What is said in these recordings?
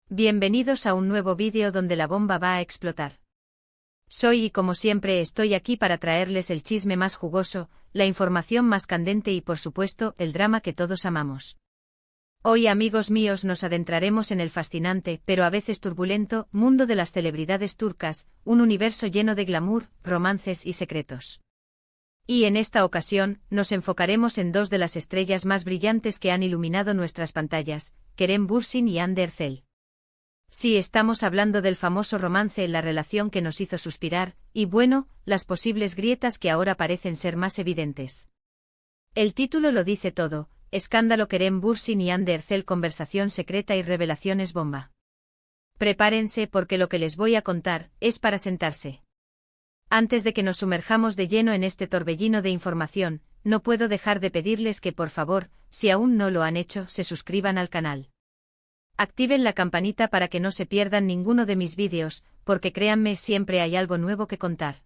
Bienvenidos a un nuevo vídeo donde la bomba va a explotar. Soy y como siempre estoy aquí para traerles el chisme más jugoso, la información más candente y por supuesto el drama que todos amamos. Hoy, amigos míos, nos adentraremos en el fascinante, pero a veces turbulento, mundo de las celebridades turcas, un universo lleno de glamour, romances y secretos. Y en esta ocasión, nos enfocaremos en dos de las estrellas más brillantes que han iluminado nuestras pantallas, Kerem Bürsin y Hande Erçel. Sí, estamos hablando del famoso romance en la relación que nos hizo suspirar, y bueno, las posibles grietas que ahora parecen ser más evidentes. El título lo dice todo: escándalo Kerem Bürsin y Hande Erçel, conversación secreta y revelaciones bomba. Prepárense porque lo que les voy a contar es para sentarse. Antes de que nos sumerjamos de lleno en este torbellino de información, no puedo dejar de pedirles que por favor, si aún no lo han hecho, se suscriban al canal. Activen la campanita para que no se pierdan ninguno de mis vídeos, porque créanme, siempre hay algo nuevo que contar.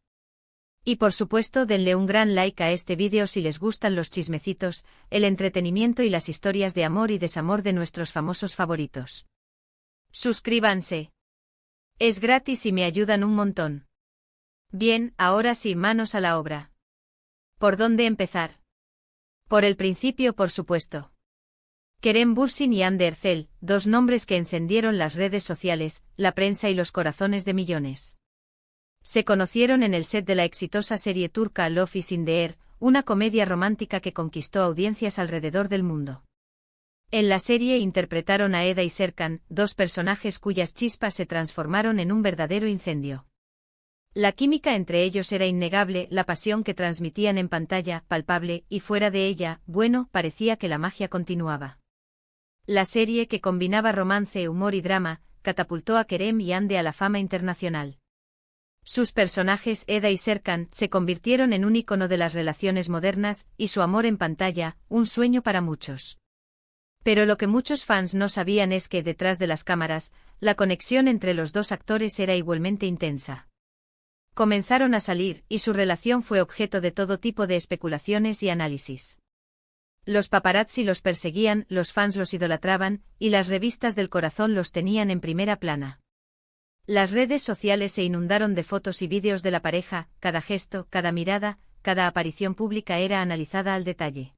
Y por supuesto, denle un gran like a este vídeo si les gustan los chismecitos, el entretenimiento y las historias de amor y desamor de nuestros famosos favoritos. Suscríbanse. Es gratis y me ayudan un montón. Bien, ahora sí, manos a la obra. ¿Por dónde empezar? Por el principio, por supuesto. Kerem Bürsin y Hande Erçel, dos nombres que encendieron las redes sociales, la prensa y los corazones de millones. Se conocieron en el set de la exitosa serie turca Love is in the Air, una comedia romántica que conquistó audiencias alrededor del mundo. En la serie interpretaron a Eda y Serkan, dos personajes cuyas chispas se transformaron en un verdadero incendio. La química entre ellos era innegable, la pasión que transmitían en pantalla, palpable, y fuera de ella, bueno, parecía que la magia continuaba. La serie, que combinaba romance, humor y drama, catapultó a Kerem y Hande a la fama internacional. Sus personajes, Eda y Serkan, se convirtieron en un ícono de las relaciones modernas, y su amor en pantalla, un sueño para muchos. Pero lo que muchos fans no sabían es que, detrás de las cámaras, la conexión entre los dos actores era igualmente intensa. Comenzaron a salir, y su relación fue objeto de todo tipo de especulaciones y análisis. Los paparazzi los perseguían, los fans los idolatraban, y las revistas del corazón los tenían en primera plana. Las redes sociales se inundaron de fotos y vídeos de la pareja, cada gesto, cada mirada, cada aparición pública era analizada al detalle.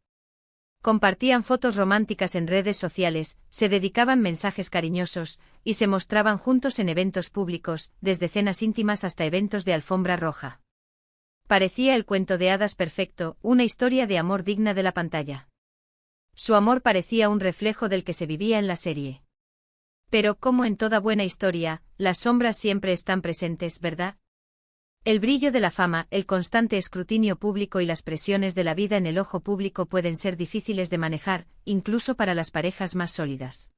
Compartían fotos románticas en redes sociales, se dedicaban mensajes cariñosos, y se mostraban juntos en eventos públicos, desde cenas íntimas hasta eventos de alfombra roja. Parecía el cuento de hadas perfecto, una historia de amor digna de la pantalla. Su amor parecía un reflejo del que se vivía en la serie. Pero, como en toda buena historia, las sombras siempre están presentes, ¿verdad? El brillo de la fama, el constante escrutinio público y las presiones de la vida en el ojo público pueden ser difíciles de manejar, incluso para las parejas más sólidas.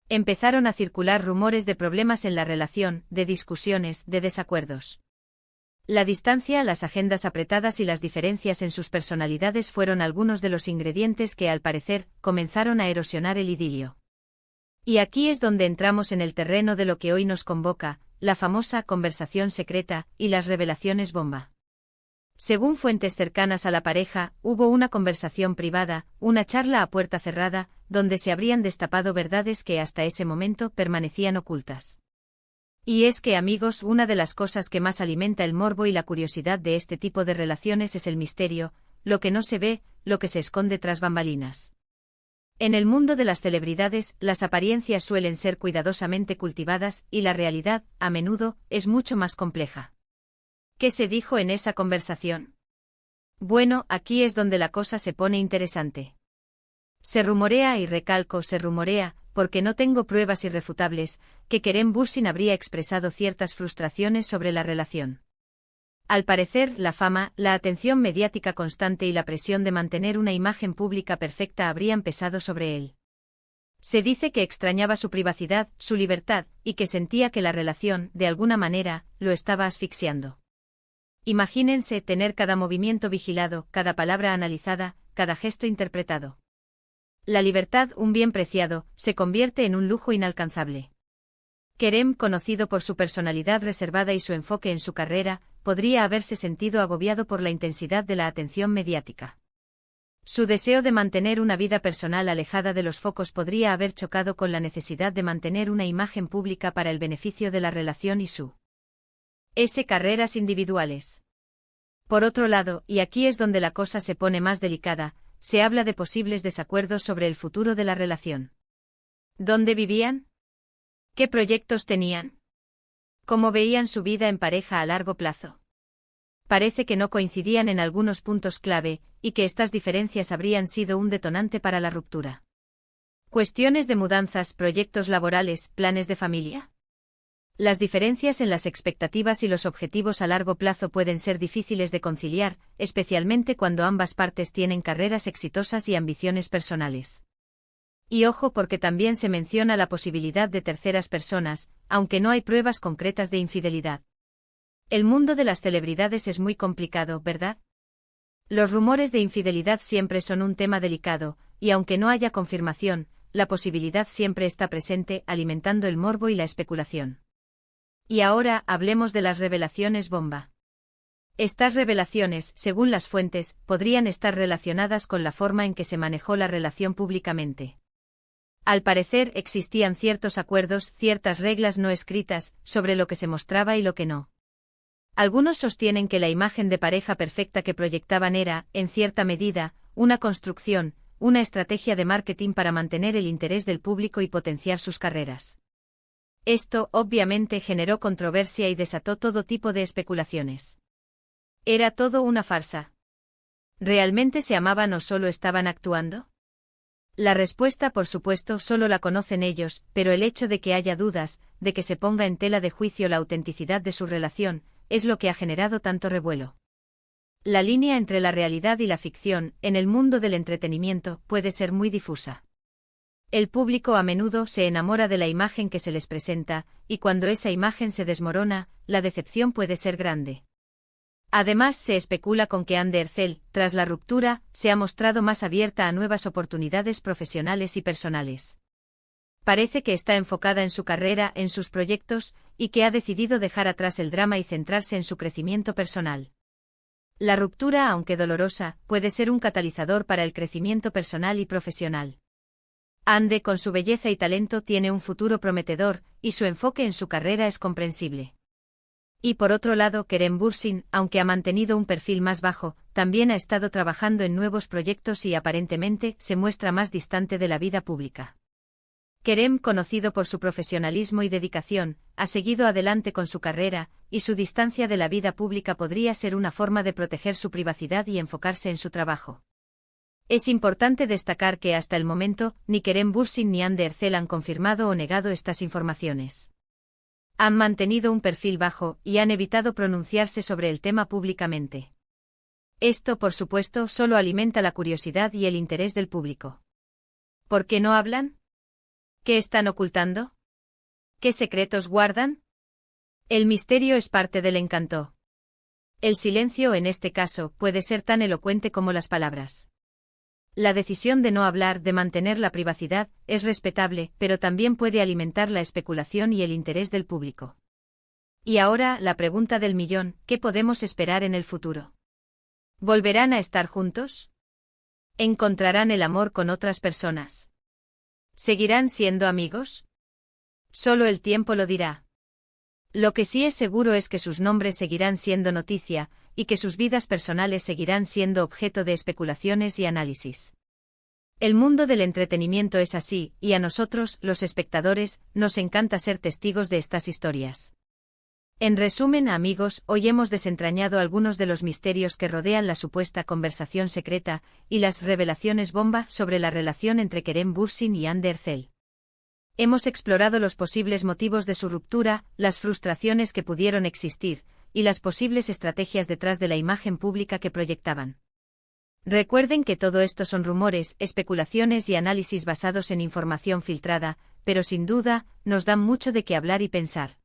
Empezaron a circular rumores de problemas en la relación, de discusiones, de desacuerdos. La distancia, las agendas apretadas y las diferencias en sus personalidades fueron algunos de los ingredientes que, al parecer, comenzaron a erosionar el idilio. Y aquí es donde entramos en el terreno de lo que hoy nos convoca, la famosa conversación secreta y las revelaciones bomba. Según fuentes cercanas a la pareja, hubo una conversación privada, una charla a puerta cerrada, donde se habrían destapado verdades que hasta ese momento permanecían ocultas. Y es que, amigos, una de las cosas que más alimenta el morbo y la curiosidad de este tipo de relaciones es el misterio, lo que no se ve, lo que se esconde tras bambalinas. En el mundo de las celebridades, las apariencias suelen ser cuidadosamente cultivadas, y la realidad, a menudo, es mucho más compleja. ¿Qué se dijo en esa conversación? Bueno, aquí es donde la cosa se pone interesante. Se rumorea, y recalco, se rumorea, porque no tengo pruebas irrefutables, que Kerem Bürsin habría expresado ciertas frustraciones sobre la relación. Al parecer, la fama, la atención mediática constante y la presión de mantener una imagen pública perfecta habrían pesado sobre él. Se dice que extrañaba su privacidad, su libertad, y que sentía que la relación, de alguna manera, lo estaba asfixiando. Imagínense tener cada movimiento vigilado, cada palabra analizada, cada gesto interpretado. La libertad, un bien preciado, se convierte en un lujo inalcanzable. Kerem, conocido por su personalidad reservada y su enfoque en su carrera, podría haberse sentido agobiado por la intensidad de la atención mediática. Su deseo de mantener una vida personal alejada de los focos podría haber chocado con la necesidad de mantener una imagen pública para el beneficio de la relación y su carreras individuales. Por otro lado, y aquí es donde la cosa se pone más delicada, se habla de posibles desacuerdos sobre el futuro de la relación. ¿Dónde vivían? ¿Qué proyectos tenían? ¿Cómo veían su vida en pareja a largo plazo? Parece que no coincidían en algunos puntos clave, y que estas diferencias habrían sido un detonante para la ruptura. Cuestiones de mudanzas, proyectos laborales, planes de familia. Las diferencias en las expectativas y los objetivos a largo plazo pueden ser difíciles de conciliar, especialmente cuando ambas partes tienen carreras exitosas y ambiciones personales. Y ojo, porque también se menciona la posibilidad de terceras personas, aunque no hay pruebas concretas de infidelidad. El mundo de las celebridades es muy complicado, ¿verdad? Los rumores de infidelidad siempre son un tema delicado, y aunque no haya confirmación, la posibilidad siempre está presente, alimentando el morbo y la especulación. Y ahora hablemos de las revelaciones bomba. Estas revelaciones, según las fuentes, podrían estar relacionadas con la forma en que se manejó la relación públicamente. Al parecer existían ciertos acuerdos, ciertas reglas no escritas, sobre lo que se mostraba y lo que no. Algunos sostienen que la imagen de pareja perfecta que proyectaban era, en cierta medida, una construcción, una estrategia de marketing para mantener el interés del público y potenciar sus carreras. Esto, obviamente, generó controversia y desató todo tipo de especulaciones. ¿Era todo una farsa? ¿Realmente se amaban o solo estaban actuando? La respuesta, por supuesto, solo la conocen ellos, pero el hecho de que haya dudas, de que se ponga en tela de juicio la autenticidad de su relación, es lo que ha generado tanto revuelo. La línea entre la realidad y la ficción, en el mundo del entretenimiento, puede ser muy difusa. El público a menudo se enamora de la imagen que se les presenta, y cuando esa imagen se desmorona, la decepción puede ser grande. Además, se especula con que Anne Derzel, tras la ruptura, se ha mostrado más abierta a nuevas oportunidades profesionales y personales. Parece que está enfocada en su carrera, en sus proyectos, y que ha decidido dejar atrás el drama y centrarse en su crecimiento personal. La ruptura, aunque dolorosa, puede ser un catalizador para el crecimiento personal y profesional. Anne, con su belleza y talento, tiene un futuro prometedor, y su enfoque en su carrera es comprensible. Y por otro lado, Kerem Bürsin, aunque ha mantenido un perfil más bajo, también ha estado trabajando en nuevos proyectos y aparentemente se muestra más distante de la vida pública. Kerem, conocido por su profesionalismo y dedicación, ha seguido adelante con su carrera, y su distancia de la vida pública podría ser una forma de proteger su privacidad y enfocarse en su trabajo. Es importante destacar que hasta el momento, ni Kerem Bürsin ni Anne Derzel han confirmado o negado estas informaciones. Han mantenido un perfil bajo y han evitado pronunciarse sobre el tema públicamente. Esto, por supuesto, solo alimenta la curiosidad y el interés del público. ¿Por qué no hablan? ¿Qué están ocultando? ¿Qué secretos guardan? El misterio es parte del encanto. El silencio, en este caso, puede ser tan elocuente como las palabras. La decisión de no hablar, de mantener la privacidad, es respetable, pero también puede alimentar la especulación y el interés del público. Y ahora, la pregunta del millón: ¿qué podemos esperar en el futuro? ¿Volverán a estar juntos? ¿Encontrarán el amor con otras personas? ¿Seguirán siendo amigos? Solo el tiempo lo dirá. Lo que sí es seguro es que sus nombres seguirán siendo noticia, y que sus vidas personales seguirán siendo objeto de especulaciones y análisis. El mundo del entretenimiento es así, y a nosotros, los espectadores, nos encanta ser testigos de estas historias. En resumen, amigos, hoy hemos desentrañado algunos de los misterios que rodean la supuesta conversación secreta y las revelaciones bomba sobre la relación entre Kerem Bürsin y Anne Derzel. Hemos explorado los posibles motivos de su ruptura, las frustraciones que pudieron existir, y las posibles estrategias detrás de la imagen pública que proyectaban. Recuerden que todo esto son rumores, especulaciones y análisis basados en información filtrada, pero sin duda, nos dan mucho de qué hablar y pensar.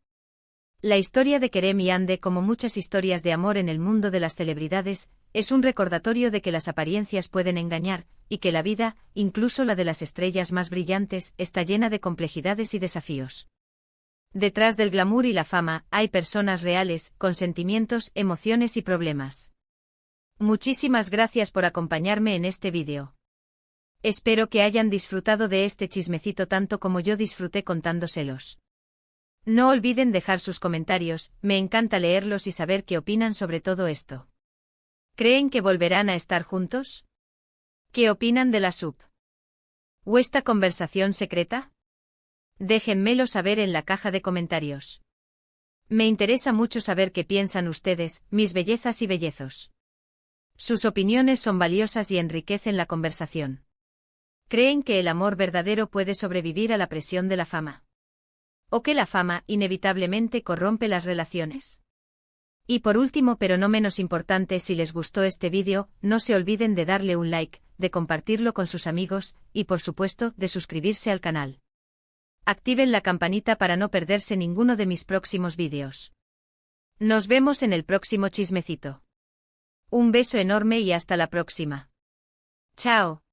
La historia de Kerem y Anne, como muchas historias de amor en el mundo de las celebridades, es un recordatorio de que las apariencias pueden engañar, y que la vida, incluso la de las estrellas más brillantes, está llena de complejidades y desafíos. Detrás del glamour y la fama, hay personas reales, con sentimientos, emociones y problemas. Muchísimas gracias por acompañarme en este vídeo. Espero que hayan disfrutado de este chismecito tanto como yo disfruté contándoselos. No olviden dejar sus comentarios, me encanta leerlos y saber qué opinan sobre todo esto. ¿Creen que volverán a estar juntos? ¿Qué opinan de la sub? ¿O esta conversación secreta? Déjenmelo saber en la caja de comentarios. Me interesa mucho saber qué piensan ustedes, mis bellezas y bellezos. Sus opiniones son valiosas y enriquecen la conversación. ¿Creen que el amor verdadero puede sobrevivir a la presión de la fama? ¿O que la fama, inevitablemente, corrompe las relaciones? Y por último pero no menos importante, si les gustó este vídeo, no se olviden de darle un like, de compartirlo con sus amigos, y por supuesto, de suscribirse al canal. Activen la campanita para no perderse ninguno de mis próximos vídeos. Nos vemos en el próximo chismecito. Un beso enorme y hasta la próxima. Chao.